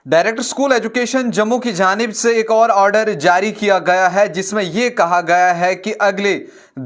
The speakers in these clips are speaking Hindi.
डायरेक्टर स्कूल एजुकेशन जम्मू की जानिब से एक और ऑर्डर जारी किया गया है जिसमें यह कहा गया है कि अगले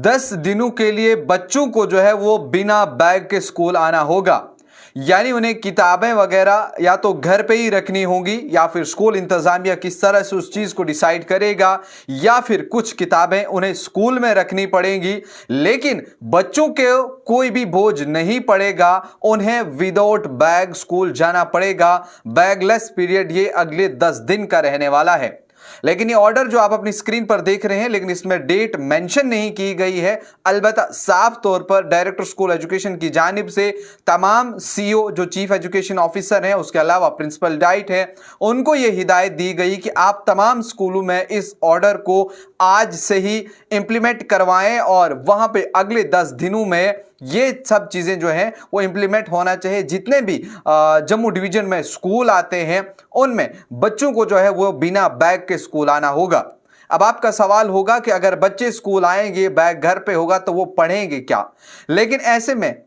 10 दिनों के लिए बच्चों को जो है वो बिना बैग के स्कूल आना होगा। यानी उन्हें किताबें वगैरह या तो घर पे ही रखनी होंगी या फिर स्कूल इंतजामिया किस तरह से उस चीज़ को डिसाइड करेगा, या फिर कुछ किताबें उन्हें स्कूल में रखनी पड़ेंगी, लेकिन बच्चों के कोई भी बोझ नहीं पड़ेगा। उन्हें विदाउट बैग स्कूल जाना पड़ेगा। बैगलेस पीरियड ये अगले 10 दिन का रहने वाला है। लेकिन ये ऑर्डर जो आप अपनी स्क्रीन पर देख रहे हैं, लेकिन इसमें डेट मेंशन नहीं की गई है। अलबत्ता साफ तौर पर डायरेक्टर स्कूल एजुकेशन की जानिब से तमाम सीईओ जो चीफ एजुकेशन ऑफिसर हैं, उसके अलावा प्रिंसिपल डाइट है, उनको ये हिदायत दी गई कि आप तमाम स्कूलों में इस ऑर्डर को आज से ही इंप्लीमेंट करवाएं और वहां पे अगले 10 दिनों में ये सब चीजें जो हैं वो इंप्लीमेंट होना चाहिए। जितने भी जम्मू डिवीजन में स्कूल आते हैं उनमें बच्चों को जो है वो बिना बैग के स्कूल आना होगा। अब आपका सवाल होगा कि अगर बच्चे स्कूल आएंगे, बैग घर पे होगा, तो वो पढ़ेंगे क्या? लेकिन ऐसे में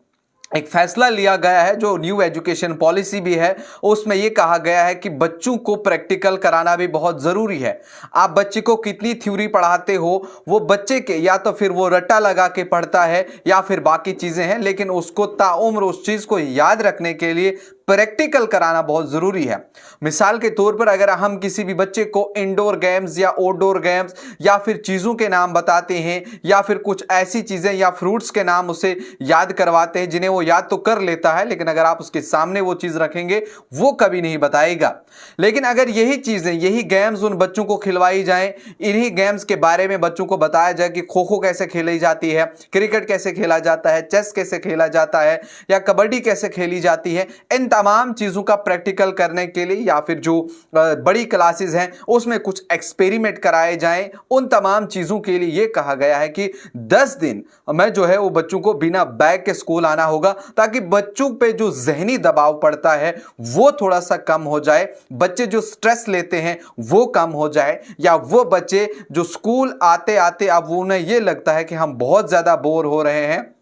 एक फैसला लिया गया है जो न्यू एजुकेशन पॉलिसी भी है, उसमें यह कहा गया है कि बच्चों को प्रैक्टिकल कराना भी बहुत जरूरी है। आप बच्चे को कितनी थ्योरी पढ़ाते हो, वो बच्चे के या तो फिर वो रट्टा लगा के पढ़ता है या फिर बाकी चीजें हैं, लेकिन उसको ताउम्र उस चीज को याद रखने के लिए प्रैक्टिकल कराना बहुत जरूरी है। मिसाल के तौर पर अगर हम किसी भी बच्चे को इंडोर गेम्स या आउटडोर गेम्स या फिर चीजों के नाम बताते हैं या फिर कुछ ऐसी चीजें या फ्रूट्स के नाम उसे याद करवाते हैं जिन्हें वो याद तो कर लेता है, लेकिन अगर आप उसके सामने वो चीज रखेंगे वो कभी नहीं बताएगा। लेकिन अगर यही चीजें, यही गेम्स उन बच्चों को खिलवाई जाएं, इन्हीं गेम्स के बारे में बच्चों को बताया जाए कि खो खो कैसे खेली जाती है, क्रिकेट कैसे खेला जाता है, चेस कैसे खेला जाता है या कबड्डी कैसे खेली जाती है, इन तमाम चीजों का प्रैक्टिकल करने के लिए या फिर जो बड़ी क्लासेस हैं उसमें कुछ एक्सपेरिमेंट कराए जाएं, उन तमाम चीजों के लिए यह कहा गया है कि 10 दिन में जो है वो बच्चों को बिना बैग के स्कूल आना होगा, ताकि बच्चों पे जो जहनी दबाव पड़ता है वो थोड़ा सा कम हो जाए, बच्चे जो स्ट्रेस लेते हैं वो कम हो जाए, या वो बच्चे जो स्कूल आते आते अब उन्हें ये लगता है कि हम बहुत ज्यादा बोर हो रहे हैं,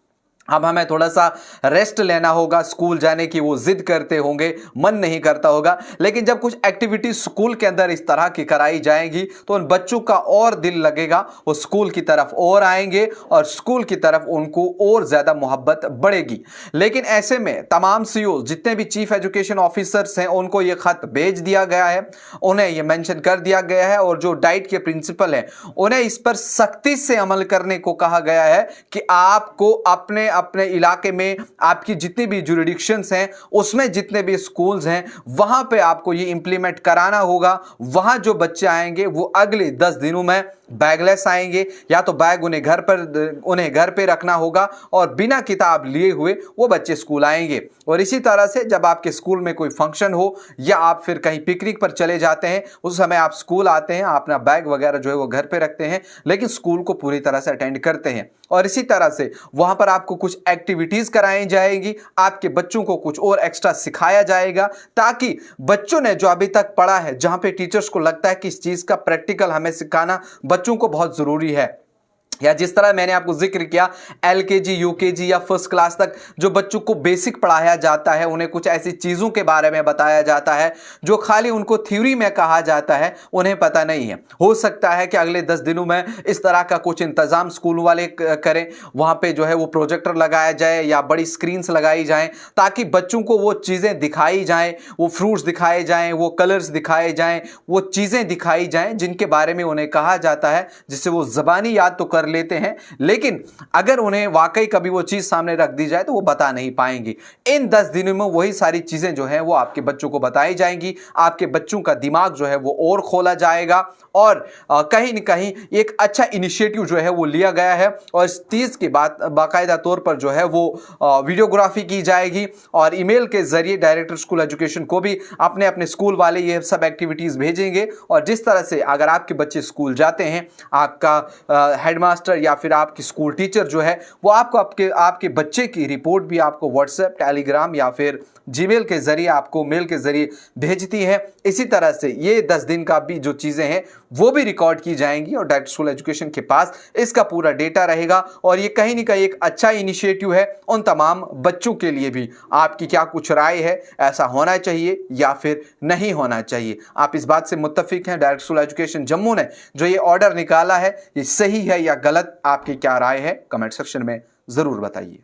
अब हमें थोड़ा सा रेस्ट लेना होगा, स्कूल जाने की वो जिद करते होंगे, मन नहीं करता होगा। लेकिन जब कुछ एक्टिविटी स्कूल के अंदर इस तरह की कराई जाएंगी तो उन बच्चों का और दिल लगेगा, वो स्कूल की तरफ और आएंगे और स्कूल की तरफ उनको और ज्यादा मोहब्बत बढ़ेगी। लेकिन ऐसे में तमाम सीईओ जितने भी चीफ एजुकेशन ऑफिसर्स हैं उनको ये खत भेज दिया गया है, उन्हें ये मेंशन कर दिया गया है और जो डाइट के प्रिंसिपल हैं उन्हें इस पर सख्ती से अमल करने को कहा गया है कि आपको अपने अपने इलाके में आपकी जितनी भी जुरिडिक्शंस हैं उसमें जितने भी स्कूल्स हैं वहां पे आपको ये इंप्लीमेंट कराना होगा। वहां जो बच्चे आएंगे वो अगले 10 दिनों में बैगलेस आएंगे, या तो बैग उन्हें घर पे रखना होगा और बिना किताब लिए हुए वो बच्चे स्कूल आएंगे। और इसी तरह से जब आपके स्कूल में कोई फंक्शन हो या आप फिर कहीं पिकनिक पर चले जाते हैं, उस समय आप स्कूल आते हैं, अपना बैग वगैरह जो है वो घर पे रखते हैं, लेकिन स्कूल को पूरी तरह से अटेंड करते हैं। और इसी तरह से वहां पर आपको कुछ एक्टिविटीज कराई जाएगी, आपके बच्चों को कुछ और एक्स्ट्रा सिखाया जाएगा, ताकि बच्चों ने जो अभी तक पढ़ा है, जहां पे टीचर्स को लगता है कि इस चीज का प्रैक्टिकल हमें सिखाना बच्चों को बहुत जरूरी है, या जिस तरह मैंने आपको जिक्र किया एलकेजी, यूकेजी या फर्स्ट क्लास तक जो बच्चों को बेसिक पढ़ाया जाता है, उन्हें कुछ ऐसी चीजों के बारे में बताया जाता है जो खाली उनको थ्योरी में कहा जाता है, उन्हें पता नहीं है। हो सकता है कि अगले 10 दिनों में इस तरह का कुछ इंतजाम स्कूल वाले करें, वहां पे जो है वो प्रोजेक्टर लगाया जाए या बड़ी स्क्रीन्स लगाई जाएं, ताकि बच्चों को वो चीजें दिखाई जाएं, वो फ्रूट्स दिखाए जाएं, वो कलर्स दिखाए जाएं, वो चीजें दिखाई जाएं जिनके बारे में उन्हें कहा जाता है, जिससे वो जबानी याद तो कर लेते हैं, लेकिन अगर उन्हें वाकई कभी वो चीज सामने रख दी जाए तो वो बता नहीं पाएंगे। इन 10 दिनों में वही सारी चीजें जो हैं वो आपके बच्चों को बताई जाएंगी, आपके बच्चों का दिमाग जो है वो और खोला जाएगा और कहीं न कहीं एक अच्छा इनिशिएटिव जो है वो लिया गया है। और इस चीज की बात बाकायदा तौर पर जो है वो वीडियोग्राफी की जाएगी और ईमेल के जरिए डायरेक्टर स्कूल एजुकेशन को भी अपने अपने स्कूल वाले ये सब एक्टिविटीज भेजेंगे। और जिस तरह से अगर आपके बच्चे स्कूल जाते हैं, आपका हेडमास्टर या फिर आपकी स्कूल टीचर जो है वो आपको आपके बच्चे की रिपोर्ट भी आपको व्हाट्सएप, टेलीग्राम या फिर जीमेल के जरिए आपको मेल के जरिए भेजती है। इसी तरह से ये 10 दिन का भी जो चीज़ें हैं वो भी रिकॉर्ड की जाएंगी और डायरेक्ट स्कूल एजुकेशन के पास इसका पूरा डेटा रहेगा। और ये कहीं ना कहीं एक अच्छा इनिशिएटिव है उन तमाम बच्चों के लिए भी। आपकी क्या कुछ राय है, ऐसा होना चाहिए या फिर नहीं होना चाहिए? आप इस बात से मुत्तफिक हैं? डायरेक्ट स्कूल एजुकेशन जम्मू ने जो ये ऑर्डर निकाला है ये सही है या गलत? आपकी क्या राय है? कमेंट सेक्शन में जरूर बताइए।